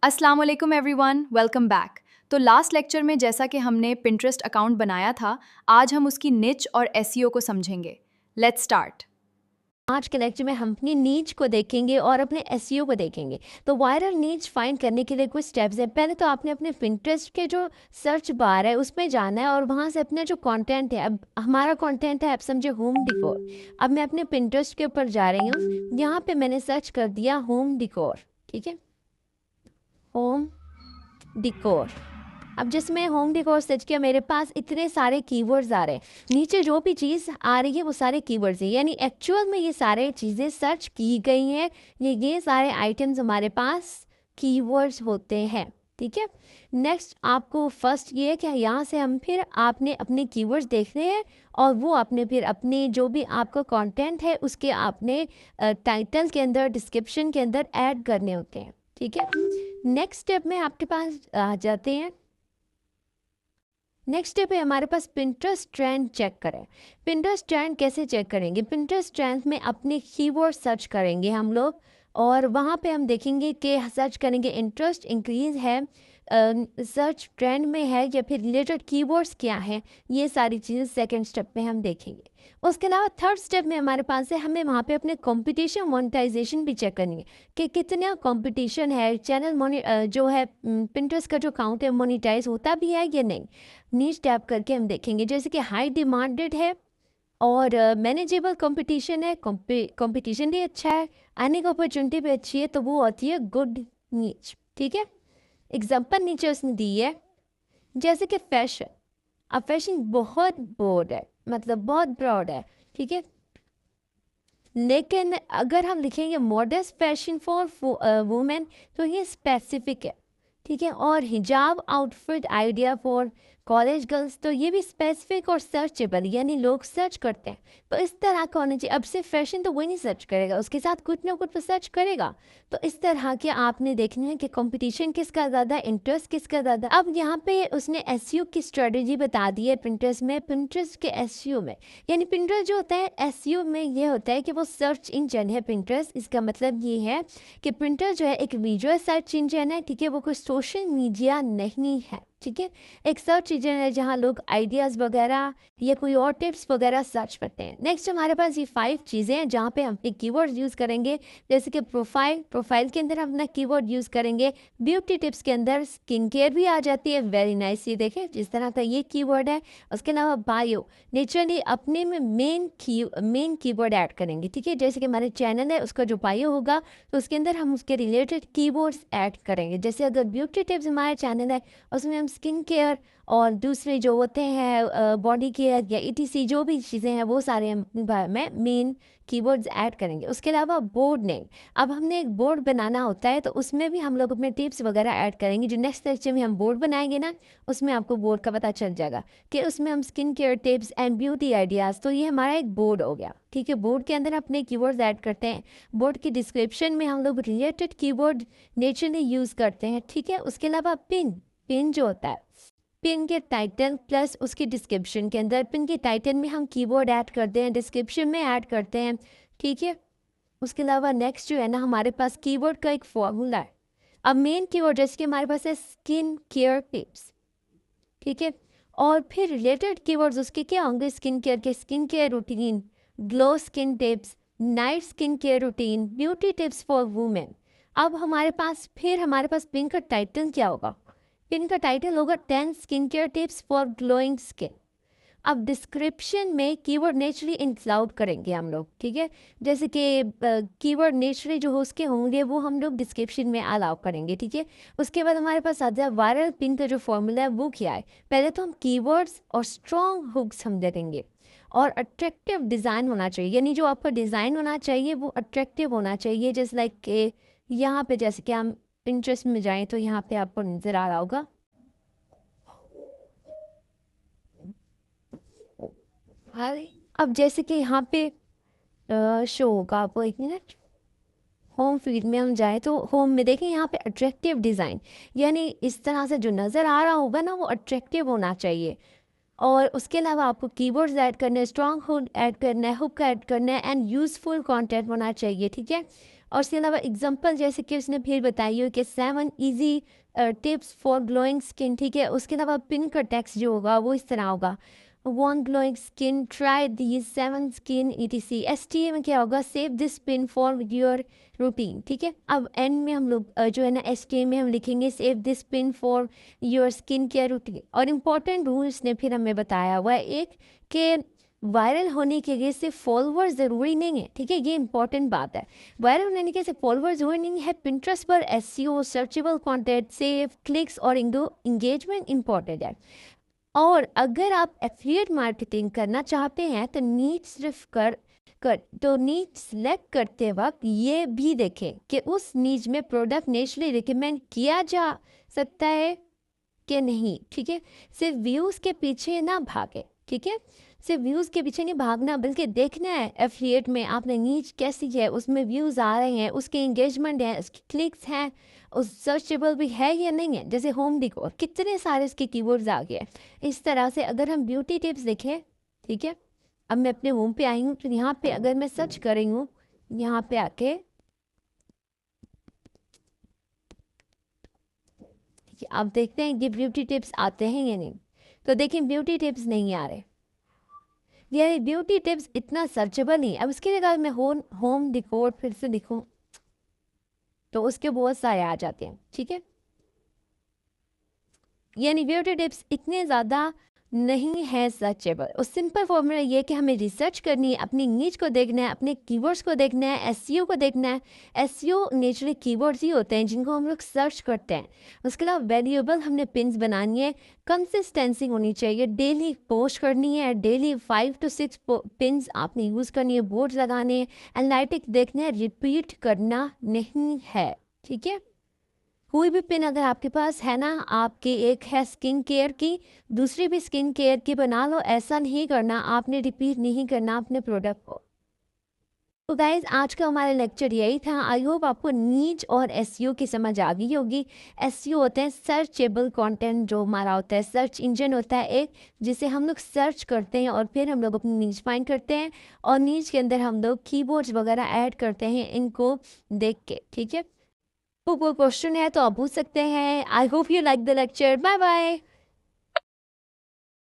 अस्सलाम वालेकुम everyone, welcome back. तो लास्ट लेक्चर में जैसा कि हमने पिंटरेस्ट अकाउंट बनाया था, आज हम उसकी निच और एसईओ को समझेंगे। Let's start. आज के लेक्चर में हम अपनी नीच को देखेंगे और अपने एसईओ को देखेंगे। तो वायरल नीच फाइंड करने के लिए कुछ स्टेप्स हैं। पहले तो आपने अपने पिंटरेस्ट के जो सर्च बार है उसमें जाना है और वहाँ से अपने जो कंटेंट है, अब हमारा कंटेंट है, आप समझे होम डिकोर। अब मैं अपने पिंटरेस्ट के ऊपर जा रही हूँ, यहाँ पे मैंने सर्च कर दिया होम डिकोर। ठीक है, होम डिकोर। अब जिसमें होम डेकोर सर्च किया, मेरे पास इतने सारे कीवर्ड्स आ रहे हैं। नीचे जो भी चीज़ आ रही है वो सारे कीवर्ड्स हैं, यानी एक्चुअल में ये सारे चीज़ें सर्च की गई हैं। ये सारे आइटम्स हमारे पास कीवर्ड्स होते हैं। ठीक है, नेक्स्ट आपको फर्स्ट ये है कि यहाँ से हम फिर आपने अपने कीवर्ड्स देखने हैं और वो आपने फिर अपने जो भी आपका कंटेंट है उसके आपने टाइटल के अंदर, डिस्क्रिप्शन के अंदर ऐड करने होते हैं। ठीक है, नेक्स्ट स्टेप में आपके पास आ जाते हैं। नेक्स्ट स्टेप है हमारे पास पिंटरेस्ट ट्रेंड चेक करें। पिंटरेस्ट ट्रेंड कैसे चेक करेंगे? पिंटरेस्ट ट्रेंड में अपने कीवर्ड सर्च करेंगे हम लोग और वहाँ पे हम देखेंगे कि सर्च करेंगे इंटरेस्ट इंक्रीज है, सर्च ट्रेंड में है या फिर रिलेटेड कीवर्ड्स क्या है। ये सारी चीज़ें सेकंड स्टेप में हम देखेंगे। उसके अलावा थर्ड स्टेप में हमारे पास है, हमें वहाँ पे अपने कंपटीशन मोनेटाइजेशन भी चेक करनी है कि कितना कंपटीशन है, चैनल जो है पिंटरेस्ट का जो अकाउंट है मोनेटाइज होता भी है या नहीं। नीच टैप करके हम देखेंगे, जैसे कि हाई डिमांडेड है और मैनेजेबल कंपटीशन है, कंपटीशन भी अच्छा है, अर्निंग अपॉर्चुनिटी भी अच्छी है, तो वो होती है गुड नीच। ठीक है, एग्जाम्पल नीचे उसने दी है, जैसे कि फैशन। अब फैशन बहुत ब्रॉड है, मतलब बहुत ब्रॉड है। ठीक है, लेकिन अगर हम लिखेंगे मॉडर्न फैशन फॉर वुमेन तो ये स्पेसिफिक है। ठीक है, और हिजाब outfit idea for college girls, तो ये भी स्पेसिफिक और सर्चेबल, यानी लोग सर्च करते हैं। तो इस तरह का होना चाहिए। अब से फैशन तो वही नहीं सर्च करेगा, उसके साथ कुछ ना कुछ तो सर्च करेगा। तो इस तरह के आपने देखना है कि कंपटीशन किसका ज़्यादा, इंटरेस्ट किसका ज़्यादा। अब यहाँ पे उसने एसईओ की स्ट्रेटजी बता दी है पिंटरेस्ट में। पिंटरेस्ट के एसईओ में, यानी पिंटरेस्ट जो होता है एसईओ में ये होता है कि वो सर्च इंजन है पिंटरेस्ट। इसका मतलब ये है कि पिंटरेस्ट जो है एक विजुअल सर्च इंजन है। ठीक है, वो कोई सोशल मीडिया नहीं है। ठीक है, एक सर्च इंजन है जहाँ लोग आइडियाज़ वगैरह या कोई और टिप्स वगैरह सर्च करते हैं। नेक्स्ट हमारे पास ये 5 चीज़ें हैं जहाँ पे हम एक कीवर्ड यूज़ करेंगे, जैसे कि प्रोफाइल के अंदर हम अपना कीवर्ड यूज़ करेंगे। ब्यूटी टिप्स के अंदर स्किन केयर भी आ जाती है, वेरी नाइस। ये देखें जिस तरह का ये कीवर्ड है। उसके अलावा बायो, नेचुरली अपने में मेन कीवर्ड ऐड करेंगे। ठीक है, जैसे कि हमारे चैनल है उसका जो बायो होगा तो उसके अंदर हम उसके रिलेटेड कीवर्ड्स ऐड करेंगे। जैसे अगर ब्यूटी टिप्स हमारा चैनल है उसमें हम स्किन केयर और दूसरे जो होते हैं बॉडी केयर या ईटीसी जो भी चीज़ें हैं वो सारे हम में मेन कीवर्ड्स ऐड करेंगे। उसके अलावा बोर्ड नेम, अब हमने एक बोर्ड बनाना होता है तो उसमें भी हम लोग अपने टिप्स वगैरह ऐड करेंगे। जो नेक्स्ट लेक्चर में हम बोर्ड बनाएंगे ना, उसमें आपको बोर्ड का पता चल जाएगा कि उसमें हम skin care tips and beauty ideas, तो ये हमारा एक बोर्ड हो गया। ठीक है, बोर्ड के अंदर अपने कीवर्ड्स ऐड करते हैं। बोर्ड की डिस्क्रिप्शन में हम लोग रिलेटेड कीवर्ड नेचुरली यूज़ करते हैं। ठीक है, उसके अलावा पिन जो होता है, पिन के टाइटल प्लस उसकी डिस्क्रिप्शन के अंदर, पिन के टाइटल में हम कीवर्ड ऐड करते हैं, डिस्क्रिप्शन में ऐड करते हैं। ठीक है, उसके अलावा नेक्स्ट जो है ना, हमारे पास कीवर्ड का एक फॉर्मूला है। अब मेन कीवर्ड जैसे कि हमारे पास है स्किन केयर टिप्स। ठीक है, और फिर रिलेटेड कीवर्ड्स उसके क्या होंगे, स्किन केयर के skin care routine, glow skin tips, night skin care routine, beauty tips for women. अब हमारे पास पिन का टाइटल क्या होगा? पिन का टाइटल होगा 10 skin care tips for glowing skin. अब डिस्क्रिप्शन में कीवर्ड नेचुरली इंक्लूड करेंगे हम लोग। ठीक है, जैसे कि कीवर्ड नेचुरली जो उसके होंगे वो हम लोग डिस्क्रिप्शन में अलाउ करेंगे। ठीक है, उसके बाद हमारे पास आता है वायरल पिन का जो फॉर्मूला है वो क्या है। पहले तो हम कीवर्ड्स और स्ट्रॉन्ग हुक्स हम देंगे और अट्रैक्टिव डिज़ाइन होना चाहिए, यानी जो आपका डिज़ाइन होना चाहिए वो अट्रैक्टिव होना चाहिए। जैसे लाइक के यहाँ पे जैसे कि हम पिंटरेस्ट में जाएं तो यहाँ पे आपको नज़र आ रहा होगा, अब जैसे कि यहाँ पे शो होगा आपको, एक मिनट, होम फीड में हम जाएं तो होम में देखें यहाँ पे अट्रैक्टिव डिज़ाइन, यानी इस तरह से जो नज़र आ रहा होगा ना वो अट्रैक्टिव होना चाहिए। और उसके अलावा आपको कीवर्ड्स ऐड करने हैं, स्ट्रॉन्ग हुक ऐड करना है, हुक ऐड करना है एंड यूज़फुल कंटेंट होना चाहिए। ठीक है, और उसके अलावा एग्जांपल जैसे कि उसने फिर बताई हो कि 7 easy tips for glowing skin, ठीक है। उसके अलावा पिन का टेक्स्ट जो होगा वो इस तरह होगा, want glowing skin, try these 7 skin etc. STA में क्या होगा, save this pin for your routine, ठीक है। अब एंड में हम लोग जो है ना STA में हम लिखेंगे save this pin for your skin care routine. और इम्पॉर्टेंट रूल्स ने फिर हमें बताया हुआ है एक कि वायरल होने के लिए सिर्फ फॉलोअर्स ज़रूरी नहीं है, ठीक है। ये इंपॉर्टेंट बात है, वायरल होने के सिर्फ फॉलोअर्स ज़रूरी नहीं है। पिंटरेस्ट पर SEO, searchable content, save clicks और इंगेजमेंट इंपॉर्टेंट है। और अगर आप एफिलिएट मार्केटिंग करना चाहते हैं तो नीच सिर्फ तो नीच सेलेक्ट करते वक्त ये भी देखें कि उस नीच में प्रोडक्ट नेचुरली रिकमेंड किया जा सकता है कि नहीं, ठीक है। सिर्फ व्यूज़ के पीछे ना भागे, ठीक है। सिर्फ व्यूज़ के पीछे नहीं भागना, बल्कि देखना है एफिलिएट में आपने नीच कैसी है, उसमें व्यूज़ आ रहे हैं, उसके एंगेजमेंट है, उसकी क्लिक्स हैं, उस सर्चेबल भी है या नहीं है। जैसे होम डिकोर, कितने सारे इसके कीवर्ड्स आ गए। इस तरह से अगर हम ब्यूटी टिप्स देखें, ठीक है। अब मैं अपने होम पे आई हूँ, तो यहाँ पे अगर मैं सर्च कर रही हूँ, यहाँ पे आके आप देखते हैं कि ब्यूटी टिप्स आते हैं या नहीं। तो देखें ब्यूटी टिप्स नहीं आ रहे, यानी ब्यूटी टिप्स इतना सर्चेबल नहीं। अब इसके लिए मैं होम डिकोर फिर से लिखूं तो उसके बहुत सारे आ जाते हैं, ठीक है। यानी ब्यूटी टिप्स इतने ज़्यादा नहीं है सर्चेबल। और सिंपल फॉर्मूला ये कि हमें रिसर्च करनी है, अपनी नीच को देखना है, अपने कीवर्ड्स को देखना है, एसईओ को देखना है। एसईओ नेचुरली कीवर्ड्स ही होते हैं जिनको हम लोग सर्च करते हैं। उसके अलावा वैल्यूएबल हमने पिन्स बनानी है, कंसिस्टेंसी होनी चाहिए, डेली पोस्ट करनी है, डेली 5 to 6 पिन्स आपने यूज़ करनी है, बोर्ड्स लगाने हैं, एनालिटिक देखना है, रिपीट करना नहीं है, ठीक है। कोई भी पिन अगर आपके पास है ना, आपकी एक है स्किन केयर की, दूसरी भी स्किन केयर की बना लो। ऐसा नहीं करना, आपने रिपीट नहीं करना अपने प्रोडक्ट को। तो गाइज आज का हमारा लेक्चर यही था। आई होप आपको नीच और एसईओ की समझ आ गई होगी। एसईओ होते हैं सर्चेबल कंटेंट, जो हमारा होता है सर्च इंजन होता है एक, जिसे हम लोग सर्च करते हैं और फिर हम लोग अपनी नीच फाइंड करते हैं, और नीच के अंदर हम लोग कीवर्ड्स वगैरह ऐड करते हैं इनको देख के, ठीक है। तो कोई क्वेश्चन है तो आप पूछ सकते हैं। I hope you like the lecture. Bye bye.